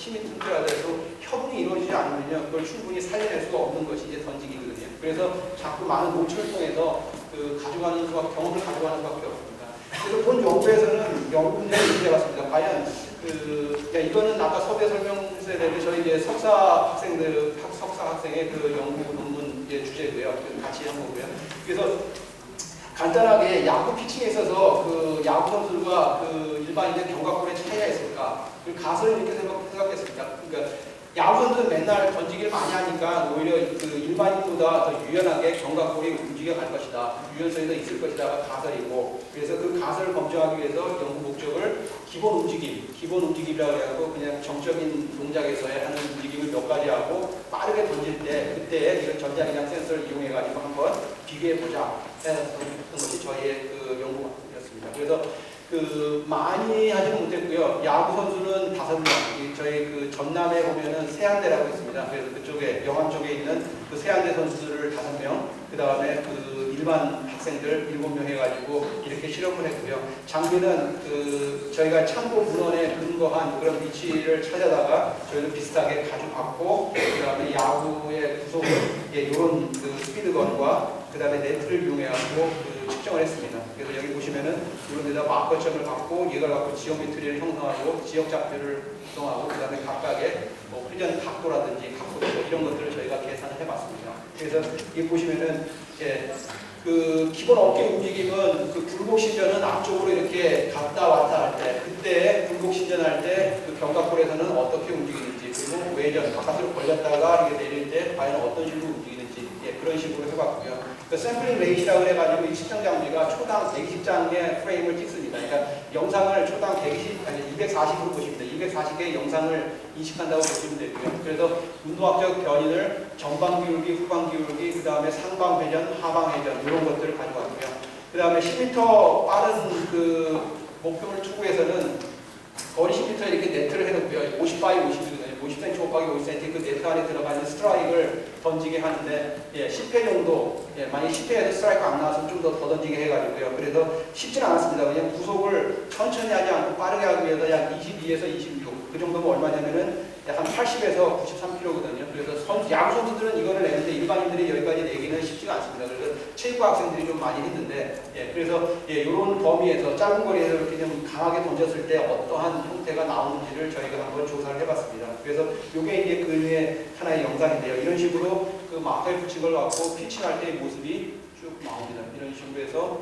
힘이 튼튼하더라도 협응이 이루어지지 않으면요, 그걸 충분히 살려낼 수가 없는 것이 이제 던지기거든요. 그래서 자꾸 많은 노출을 통해서 가져가는 경험을 가져가는 수밖에 없습니다. 그래서 본 연구에서는 연구 문제를 해봤습니다. 과연 이거는 아까 섭외 설명서에 대해 저희 이제 석사 학생의 연구 논문 주제고요. 같이 한 거고요. 그래서 간단하게 야구 피칭에 있어서 야구 선수들과 일반인의 견갑골의 차이가 있을까? 가설을 이렇게 생각했습니다. 그러니까 야구 선수는 맨날 던지기를 많이 하니까 오히려 일반인보다 더 유연하게 견갑골이 움직여갈 것이다. 유연성이 더 있을 것이다가 가설이고, 그래서 그 가설을 검증하기 위해서 연구 목적을 기본 움직임이라고 해서 그냥 정적인 동작에서의 하는 움직임을 몇 가지 하고 빠르게 던질 때 그때 이런 전자기장 센서를 이용해가지고 한번 비교해보자 했던 것이 저희의 연구였습니다. 그래서 많이 하지는 못했고요. 야구 선수는 5명, 저희 전남에 보면은 세안대라고 있습니다. 그래서 그쪽에 영암 쪽에 있는 세안대 선수들을 5명, 그 다음에 일반 학생들 7명 해가지고 이렇게 실험을 했고요. 장비는 저희가 참고 문헌에 근거한 그런 위치를 찾아다가 저희는 비슷하게 가져갔고, 그 다음에 야구의 구속을 이런 스피드건과 그 다음에 네트를 이용해가지고 측정을 했습니다. 그래서 여기 보시면은 이런 데다 마커점을 갖고 이걸 갖고 지오메트리를 형성하고 지역 좌표를 구성하고 그 다음에 각각의 훈련 각도라든지 각도 이런 것들을 저희가 계산을 해봤습니다. 그래서 여기 보시면은 기본 어깨 움직임은 굴곡 신전은 앞쪽으로 이렇게 갔다 왔다 할 때, 그때 굴곡 신전할 때 견갑골에서는 어떻게 움직이는지, 그리고 외전 바깥으로 벌렸다가 이렇게 내릴 때 과연 어떤 식으로 움직이는지 그런 식으로 해봤고요. 샘플링 레이시라고 해가지고 이 측정 장비가 초당 120장의 프레임을 찍습니다. 그러니까 영상을 초당 240으로 보십니다. 240개의 영상을 인식한다고 보시면 되고요. 그래서 운동학적 변인을 전방 기울기, 후방 기울기, 그 다음에 상방 회전, 하방 회전 이런 것들을 가져왔고요. 그 다음에 10m 빠른 목표를 추구해서는 거리 10m 이렇게 네트를 해놓고요. 50바이 50이거든요. 50cm 곱하기 50cm 그 네트 안에 들어가 있는 스트라이크를 던지게 하는데 10회 정도, 만약 10회에서 스트라이크 안 나와서 좀 더 던지게 해가지고요. 그래서 쉽지는 않았습니다. 그냥 구속을 천천히 하지 않고 빠르게 하기 위해서 약 22에서 26, 그 정도면 얼마냐면은 약 한 80에서 93kg거든요. 그래서 야구 선수들은 이거를 내는데 일반인들이 여기까지 내기는 쉽지가 않습니다. 그래서 체육부 학생들이 좀 많이 했는데, 그래서 이런 범위에서 짧은 거리에서 이렇게 좀 강하게 던졌을 때 어떠한 형태가 나오는지를 저희가 한번 조사를 해봤습니다. 그래서 이게 이제 그 중에 하나의 영상인데요. 이런 식으로 마커에 붙인 걸 갖고 피칭할 때의 모습이 쭉 나옵니다. 이런 식으로 해서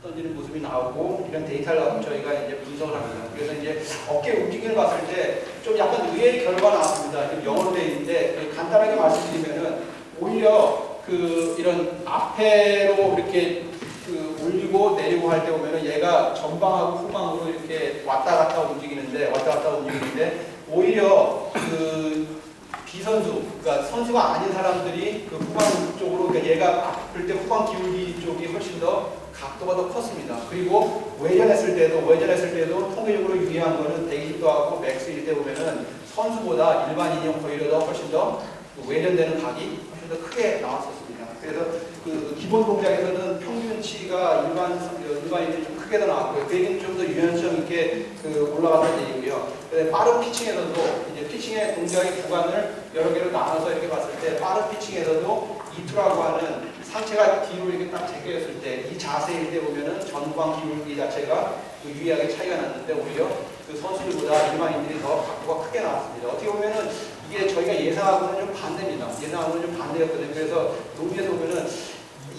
던지는 모습이 나오고 이런 데이터를 갖고 저희가 이제 분석을 합니다. 그래서 이제 어깨 움직임을 봤을 때 좀 약간 의외의 결과가 나왔습니다. 지금 영어로 되어 있는데 간단하게 말씀드리면은 오히려 이런 앞에로 이렇게 올리고 내리고 할 때 보면은 얘가 전방하고 후방으로 이렇게 왔다 갔다 움직이는데 오히려 비선수, 그러니까 선수가 아닌 사람들이 후방 쪽으로, 그러니까 얘가 아플 때 후방 기울기 쪽이 훨씬 더 각도가 더 컸습니다. 그리고 외전했을 때도 통계적으로 유리한 거는 120도하고 맥스일 때 보면은 선수보다 일반인이 오히려 더 훨씬 더 외전되는 각이 훨씬 더 크게 나왔었습니다. 그래서 기본 동작에서는 평균치가 일반인들이 좀 크게 더 나왔고요. 그 얘기는 좀 더 유연성 있게 올라갔다는 얘기고요. 빠른 피칭에서도 이제 피칭의 동작의 구간을 여러 개로 나눠서 이렇게 봤을 때 빠른 피칭에서도 이투라고 하는 상체가 뒤로 이렇게 딱 제껴졌을 때 이 자세일 때 보면은 전후방 기울기 자체가 유의하게 차이가 났는데 오히려 선수들보다 일반인들이 더 각도가 크게 나왔습니다. 어떻게 보면은 이게 저희가 예상하고는 좀 반대입니다. 예상하고는 좀 반대였거든요. 그래서 논문에서 보면은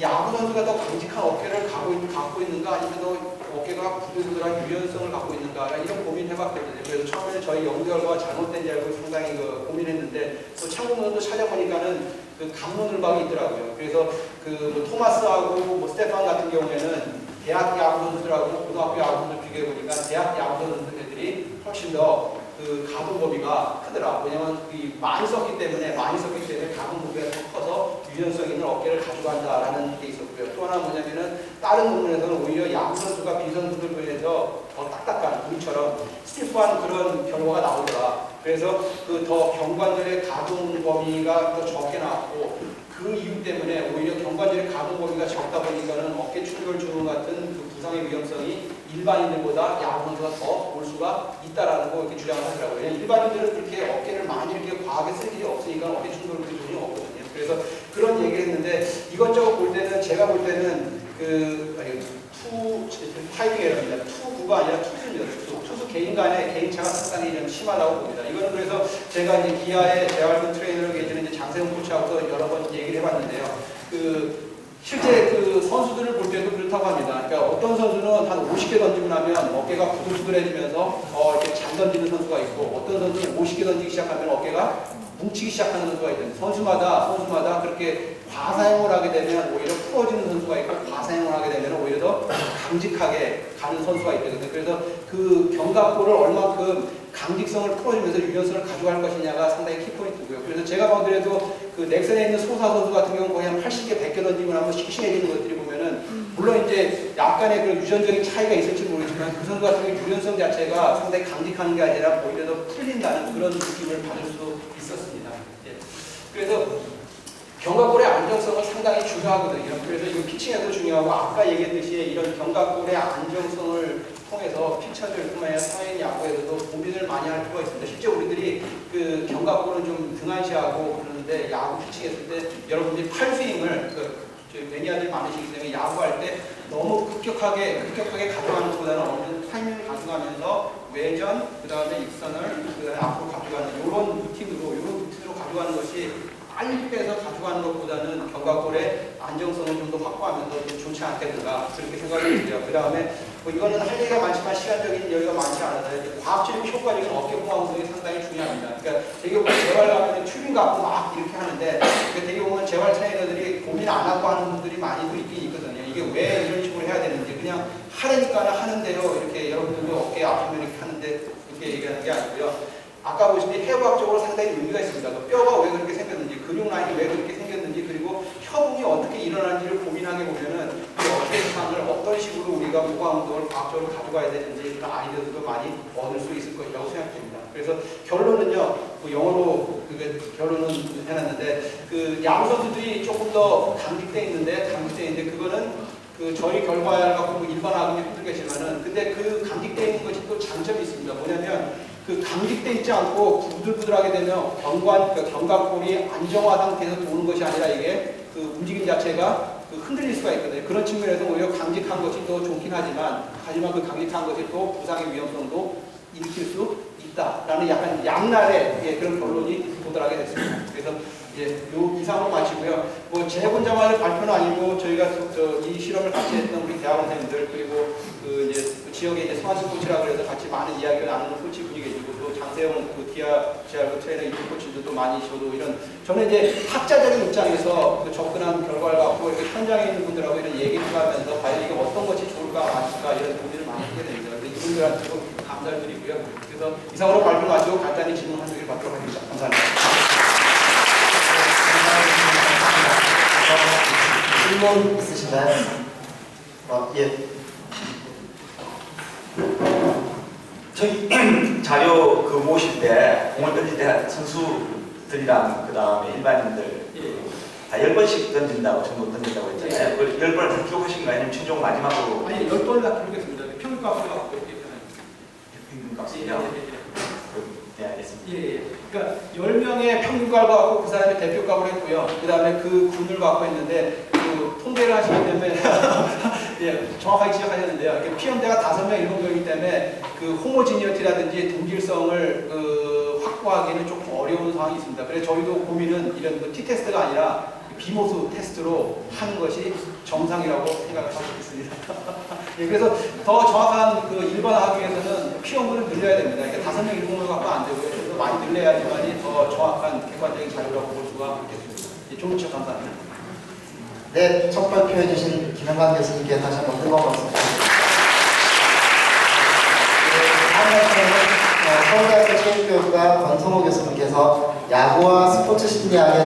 야구 선수가 더 강직한 어깨를 갖고 있는가 아니면 더 어깨가 부들부들한 유연성을 갖고 있는가 이런 고민을 해봤거든요. 그래서 처음에 저희 연구 결과가 잘못된 줄 알고 상당히 고민했는데 또 참고문도 찾아보니까는 강론을박이 있더라고요. 그래서 토마스하고 스테판 같은 경우에는 대학 야구 선수들하고 고등학교 야구 선수들 비교해보니까 대학 야구 선수들이 훨씬 더 가동 범위가 크더라. 왜냐면 많이 썼기 때문에 가동 범위가 더 커서 유연성 있는 어깨를 가져간다라는 게 있었고요. 또 하나 뭐냐면은 다른 논문에서는 오히려 야구 선수가 비선수들 비해서 더 딱딱한 우리처럼 스티프한 그런 결과가 나오더라. 그래서 더 경관절의 가동 범위가 더 적게 나왔고 그 이유 때문에 오히려 경관절의 가동 범위가 적다 보니까는 어깨 충돌 증후 같은 그 부상의 위험성이 일반인들보다 야구 선수가 더 올 수가 있다라는 거 이렇게 주장을 하더라고요. 일반인들은 그렇게 어깨를 많이 이렇게 과하게 쓸 일이 없으니까 어깨 충돌 전혀 없거든요. 그래서 그런 얘기를 했는데 이것저것 볼 때는 제가 볼 때는 타이밍 에러입니다. 투구가 아니라 투수입니다. 투수 개인 간의 개인차가 상당히 좀 심하다고 봅니다. 이거는 그래서 제가 이제 기아의 재활분 트레이너로 계시는 이제 장세훈 코치하고도 여러 번 얘기를 해봤는데요. 실제 그 선수들을 볼 때도 그렇다고 합니다. 그러니까 어떤 선수는 한 50개 던지고 나면 어깨가 부들부들해지면서 이렇게 잘 던지는 선수가 있고 어떤 선수는 50개 던지기 시작하면 어깨가 뭉치기 시작하는 선수가 있거든요. 선수마다 그렇게 과사용을 하게 되면 오히려 풀어지는 선수가 있고 과사용을 하게 되면 오히려 더 강직하게 가는 선수가 있거든요. 그래서 그 견갑골을 얼만큼 강직성을 풀어주면서 유연성을 가져갈 것이냐가 상당히 키포인트고요. 그래서 제가 보더라도 그 넥센에 있는 소사 선수 같은 경우는 거의 한 80개, 100개 던지고 나면 싱싱해지는 것들이 보면은 물론 이제 약간의 그런 유전적인 차이가 있을지 모르지만 그 선수 같은 경우 유연성 자체가 상당히 강직하는 게 아니라 오히려 더 풀린다는 그런 느낌을 받을 수 있었습니다. 그래서 견갑골의 안정성은 상당히 중요하거든요. 그래서 이거 피칭에도 중요하고 아까 얘기했듯이 이런 견갑골의 안정성을 통해서 피처들뿐만 아니라 사회인 야구에서도 고민을 많이 할 필요가 있습니다. 실제 우리들이 그 견갑골은 좀 등한시하고 그러는데 야구 피칭했을 때 여러분들이 팔스윙을 매니아들이 많으시기 때문에 야구할 때 너무 급격하게 가져가는 것보다는 어느 정도 타이밍을 가져가면서 외전, 그 다음에 입선을 앞으로 가져가는 이런 루틴으로 가져가는 것이 빨리 빼서 가져가는 것보다는 견갑골의 안정성을 좀 더 확보하면서 좀 좋지 않겠는가 그렇게 생각이 들고요. 그 다음에 이거는 할 얘기가 많지만 시간적인 여유가 많지 않아서 과학적인 효과적인 어깨 보강 운동이 상당히 중요합니다. 그러니까 되게 보면 재활 가면 튜닝 갖고 막 이렇게 하는데 되게 보면 재활 트레이너들이 고민 안 하고 하는 분들이 많이 있긴 있거든요. 이게 왜 이런 식으로 해야 되는지 그냥 하려니까 하는데요. 이렇게 여러분들도 어깨 아프면 이렇게 하는데 이렇게 얘기하는 게 아니고요. 아까 보시면 해부학적으로 상당히 의미가 있습니다. 그 뼈가 왜 그렇게 생겼는지, 근육 라인이 왜 그렇게 생겼는지, 그리고 협응이 어떻게 일어나는지를 고민하게 보면은 이 어깨 상을 어떤 식으로 우리가 보강 운동을 과학적으로 가져가야 되는지 그런 아이디어도 많이 얻을 수 있을 것이라고 생각됩니다. 그래서 결론은요, 영어로 결론은 해놨는데 그 야구 선수들이 조금 더 강직돼 있는데 그거는 저희 결과를 갖고 일반 학원이 힘들겠지만은 근데 그 강직돼 있는 것이 또 장점이 있습니다. 뭐냐면 그 강직돼 있지 않고 부들부들하게 되면 견갑골이 안정화 상태에서 도는 것이 아니라 이게 그 움직임 자체가 흔들릴 수가 있거든요. 그런 측면에서 오히려 강직한 것이 더 좋긴 하지만 그 강직한 것이 또 부상의 위험성도 일으킬 수 있다라는 약간 양날의 그런 결론이 도달하게 됐습니다. 그래서 이상으로 마치고요. 제 혼자만의 발표는 아니고 저희가 이 실험을 같이 했던 우리 대학원생들 그리고 그 지역에 성한수 코치라고 해서 같이 많은 이야기를 나누는 코치 분이 계시고 또 장세영 기아 트레이너 이쪽 코치들도 많이 있어도 이런 저는 학자적인 입장에서 접근한 결과를 갖고 이렇게 현장에 있는 분들하고 이런 얘기를 하면서 과연 이게 어떤 것이 좋을까 맞을까 이런 고민을 많이 하게 됩니다. 그래서 이분들한테도 감사를 드리고요. 그래서 이상으로 발표 마치고 간단히 질문 한 개를 받도록 하겠습니다. 감사합니다. 질문 있으신가요? 예. 저희 자료 모실 때 공을 던질 때 선수들이랑 그 다음에 일반인들 다 10번씩 던진다고 전부 던진다고 했잖아요. 10번을 다 기록하신 거 아니면 최종 마지막으로? 아니 10번을 다 기록했습니다. 평균값을 갖고 이렇게 평균값이요? 네, 알겠습니다. 그러니까 10명의 평균값을 갖고 그 사람의 대표값을 했고요. 그 다음에 그 군을 갖고 했는데 통계를 하시기 때문에 정확하게 지적하셨는데요. 피험대가 5명, 7명이기 때문에 그 호모지니어티라든지 동질성을 확보하기에는 조금 어려운 상황이 있습니다. 그래서 저희도 고민은 이런 T테스트가 아니라 비모수 테스트로 하는 것이 정상이라고 생각하고 있습니다. 그래서 더 정확한 일반화하기 위해서는 피험을 늘려야 됩니다. 그러니까 5명, 7명을 갖고 안 되고요. 좀 더 많이 늘려야지만이 더 정확한 객관적인 자료라고 볼 수가 있겠습니다. 좋은 척 감사합니다. 네, 첫 발표해주신 김영관 교수님께 다시 한번 뜨거운 박수 부탁드립니다. 다음 발표는 서울대학교 체육교육과 권성호 교수님께서 야구와 스포츠 심리학의